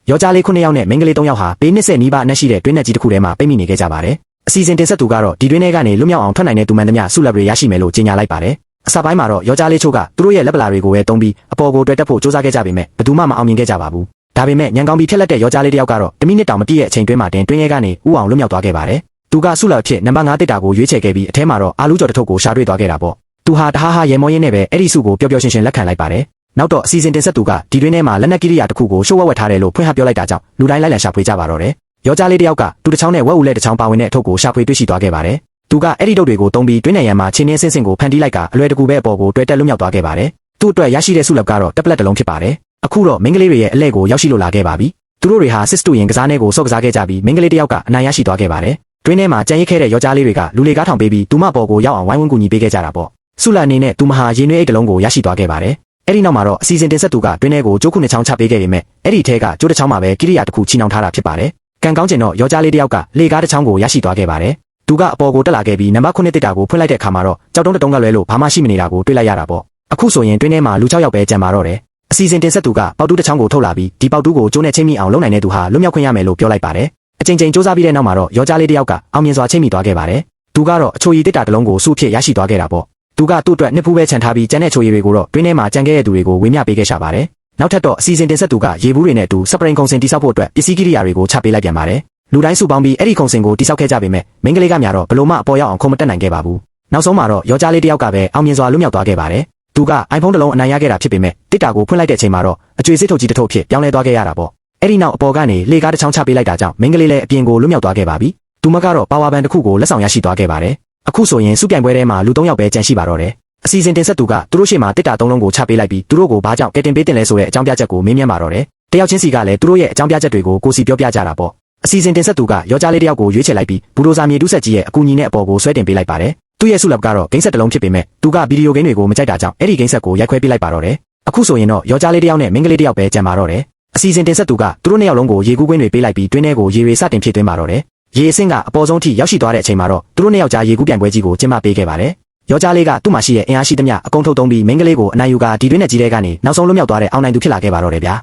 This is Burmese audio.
ယောက်ျားလေး9ယောက်နဲ့မိန်းကလေး3ယောက်ဟာပေး20နီးပါးအနက်ရှိတဲ့တွင်းနဲ့ကြီးတစ်ခုထဲမှာပိတ်မိနေခဲ့ကြပါတယ်အစီအစဉ်တင်ဆက်သူကတော့ဒီတွင်းထဲကနေလွတ်မြောက်အောင်ထွက်နိုင်တဲ့သူမှန်သမျှဆုလက်တွေရရှိမယ်လို့ကြေညာလိုက်ပါတယ်အစပိုင်းမှာတော့ယောက်ျားလေးချို့ကသူတို့ရဲ့လက်ပလာတွေကိုပဲတုံးပြီးအပေါ်ကိုတွေ့တက်ဖို့စူးစမ်းခဲ့ကြပေမဲ့ဘယ်သူမှမအောင်မြင်ခဲ့ကြပါဘူးဒါပေမဲ့ညံကောင်းပြီးဖြက်လက်တဲ့ယောက်ျားလေးတစ်ယောက်ကတော့တမိနစ်တောင်မတိရဲ့အချိန်တွင်းမှာတွင်းထဲကနေဥအောင်လွတ်မြောက်သွားခဲ့ပါတယ်သူကဆုလက်အဖြစ်နံပါတ်5တစ်တာကိုရွေးချယ်ခဲ့ပြီးအထဲမှာတော့အာလူကျော်တစ်ထုပ်ကိုရှာတွေ့သွားခဲ့တာပေါ့သူဟာတဟားဟာရေမောရင်းနဲ့ပဲအဲ့ဒီဆုကိုပျော်ပျော်ရွှင်ရွှင်လက်ခံလိုက်ပါတယ်နောက်တော့အစီအစဉ်တင်ဆက်သူကဒီတွင်းထဲမှာလက်နက်ကိရိယာတစ်ခုကိုရှိုးဝက်ဝက်ထားတယ်လို့ဖွင့်ဟပြောလိုက်တာကြောင့်လူတိုင်းလိုက်လံရှာဖွေကြပါတော့တယ်ယောက်ျားလေးတစ်ယောက်ကသူတစ်ချောင်းနဲ့ဝက်ဦးလက်တစ်ချောင်းပါဝင်တဲ့အထုပ်ကိုရှာဖွေတွေ့ရှိသွားခဲ့ပါတယ်သူကအဲ့ဒီတုပ်တွေကိုတုံးပြီးတွင်းနယ်ရံမှာချင်းနှင်းဆင်းဆင်းကိုဖန်တီးလိုက်ကအလွယ်တကူပဲအပေါ်ကိုတွေ့တက်လွတ်မြောက်သွားခဲ့ပါတယ်သူ့အတွက်ရရှိတဲ့ဆုလက်ကတော့တက်ပလက်တစ်လုံးဖြစ်ပါတယ်အခုတော့မိန်းကလေးတွေရဲ့အလဲကိုရောက်ရှိလို့လာခဲ့ပါပြီသူတို့တွေဟာစစ်စတူရင်ကစားနေကိုစော့ကစားခဲ့ကြပြီးမိန်းကလေးတစ်ယောက်ကအနိုင်ရရှိသွားခဲ့ပါတယ်တွင်းထဲမှာကြံရစ်ခဲ့တဲ့ယောက်ျားလေးတွေကလူလေကားထောင်ပေးပြီးသူမပေါ်ကိုရောက်အောင်ဝိုင်းဝန်းကူညီပေးခဲ့ကြတာပေါ့ဆုလက်အနေနဲ့သူမဟာရေနွေးအိတ်တစ်လုံးကိုရရှိသွားခဲ့ပါတယ်အဲ့ဒီနောက်မှာတော့အစီအစဉ်တင်ဆက်သူကတွင်းထဲကိုကျိုးခုနှစ်ချောင်းချပေးခဲ့ပေမဲ့အဲ့ဒီထဲကကျိုးတစ်ချောင်းမှာပဲကိရိယာတစ်ခုချီနှောင်ထားတာဖြစ်ပါတယ်ကံကောင်းကျင်တော့ယောက်ျားလေးတစ်ယောက်ကလေကားတစ်ချောင်းကိုရရှိသွားခဲ့ပါတယ်သူကအပေါ်ကိုတက်လာခဲ့ပြီးနံပါတ်9တစ်တာကိုဖွင့်လိုက်တဲ့အခါမှာတော့ကြောက်တုံးတုံးကလွဲလို့ဘာမှရှိမနေတာကိုတွေ့လိုက်ရတာပေါ့အခုဆိုရင်တွင်းထဲမှာလူ6ယောက်ပဲကျန်ပါတော့တယ်အစီအစဉ်တင်ဆက်သူကပေါက်တူးတစ်ချောင်းကိုထုတ်လာပြီးဒီပေါက်တူးကိုကျိုးနဲ့ချိတ်မိအောင်လုပ်နိုင်တဲ့သူဟာလွတ်မြောက်ခွင့်ရမယ်လို့ပြောလိုက်ပါတယ်အချိန်ချင်းစူးစမ်းပြီးတဲ့နောက်မှာတော့ယောက်ျားလေးတစ်ယောက်ကအောင်မြင်စွာချိတ်မိသွားခဲ့ပါတယ်သူကတော့အချိုရည်တစ်တာတစ်လုံးကိုစုဖြစ်ရရှိသွားခဲ့တာပေါ့သူကသူ့အတွက်နှစ်ဖူးပဲခြံထားပြီးကျန်တဲ့ချိုရည်တွေကိုတော့တွင်းထဲမှာကြံခဲ့တဲ့သူတွေကိုဝေမျှပေးခဲ့ရှာပါတယ်နောက်ထပ်တော့အစီအစဉ်တင်ဆက်သူကရေဘူးတွေနဲ့အတူစပရင်ခုံစင်တိဆောက်ဖို့အတွက်ပစ္စည်းကိရိယာတွေကိုချပေးလိုက်ပြန်ပါတယ်လူတိုင်းစုပေါင်းပြီးအဲ့ဒီခုံစင်ကိုတိဆောက်ခဲ့ကြပေမဲ့မိန်းကလေးကများတော့ဘလို့မှအပေါ်ရောက်အောင်ခုံမတက်နိုင်ခဲ့ပါဘူးနောက်ဆုံးမှာတော့ယောက်ျားလေးတစ်ယောက်ကပဲအောင်မြင်စွာလွတ်မြောက်သွားခဲ့ပါတယ်သူက iPhone တစ်လုံးအနိုင်ရခဲ့တာဖြစ်ပေမဲ့တစ်တာကိုဖွင့်လိုက်တဲ့အချိန်မှာတော့အကျွေးစစ်ထုတ်ကြီးတစ်ထုပ်ဖြစ်ပြောင်းလဲသွားခဲ့ရတာပေါ့အဲ့ဒီနောက်အပေါ်ကနေလေကားတစ်ချောင်းချပေးလိုက်တာကြောင့်မိန်းကလေးလည်းအပြင်ကိုလွတ်မြောက်သွားခဲ့ပါပြီသူမကတော့ပါဝါဘန်တစ်ခုကိုလက်ဆောင်ရရှိသွားခဲ့ပါတယ်အခုဆိုရင်စုပြိုင်ပွဲထဲမှာလူ3ယောက်ပဲကျန်ရှိပါတော့တယ်အစီအစဉ်တင်ဆက်သူကသူတို့ရှေ့မှာတစ်တာ3လုံးကိုချပေးလိုက်ပြီးသူတို့ကိုဘာကြောင့်ကဲတင်ပေးတင်လဲဆိုတဲ့အကြောင်းပြချက်ကိုမေးမြန်းပါတော့တယ်တယောက်ချင်းစီကလည်းသူတို့ရဲ့အကြောင်းပြချက်တွေကိုကိုစီပြောပြကြတာပေါ့အစီအစဉ်တင်ဆက်သူကယောက်ျားလေးတစ်ယောက်ကိုရွေးချယ်လိုက်ပြီးဘူဒိုဇာမြေတူးဆက်ကြီးရဲ့အကူအညီနဲ့အပေါ်ကိုဆွဲတင်ပေးလိုက်ပါတယ်သူ့ရဲ့ဆုလက်ကတော့ဂိမ်းဆက်တစ်လုံးဖြစ်ပေမဲ့သူကဗီဒီယိုဂိမ်းတွေကိုမကြိုက်တာကြောင့်အဲ့ဒီဂိမ်းဆက်ကိုရိုက်ခွဲပေးလိုက်ပါတော့တယ်အခုဆိုရင်တော့ယောက်ျားလေးတစ်ယောက်နဲ့မိန်းကလေးတစ်ယောက်ပဲကျန်ပါတော့တယ်အစီအစဉ်တင်ဆက်သူကသူတို့နှစ်ယောက်လုံးကိုရေကူးကွင်းတွေပေးလိုက်ပြီးတွင်းထဲကိုရေတွေစတင်ဖြည့်သွင်းပါတော့တယ်ရေအဆင့်ကအပေါ်ဆုံးထိရောက်ရှိသွားတဲ့အချိန်မှာတော့သူတို့နှစ်ယောက်ကြားရေကူးပြိုင်ပွဲကြီးကိုကျင်းပပေးခဲ့ပါတယ်ယောက်ျားလေးကသူ့မှာရှိတဲ့အင်အားရှိသမျှအကုန်ထုတ်သုံးပြီးမိန်းကလေးကိုအနိုင်ယူကဒီတွင်းနဲ့ကြီးတဲ့ကနေနောက်ဆုံးလွတ်မြောက်သွားတဲ့အောင်နိုင်သူဖြစ်လာခဲ့ပါတော့တယ်ဗျာ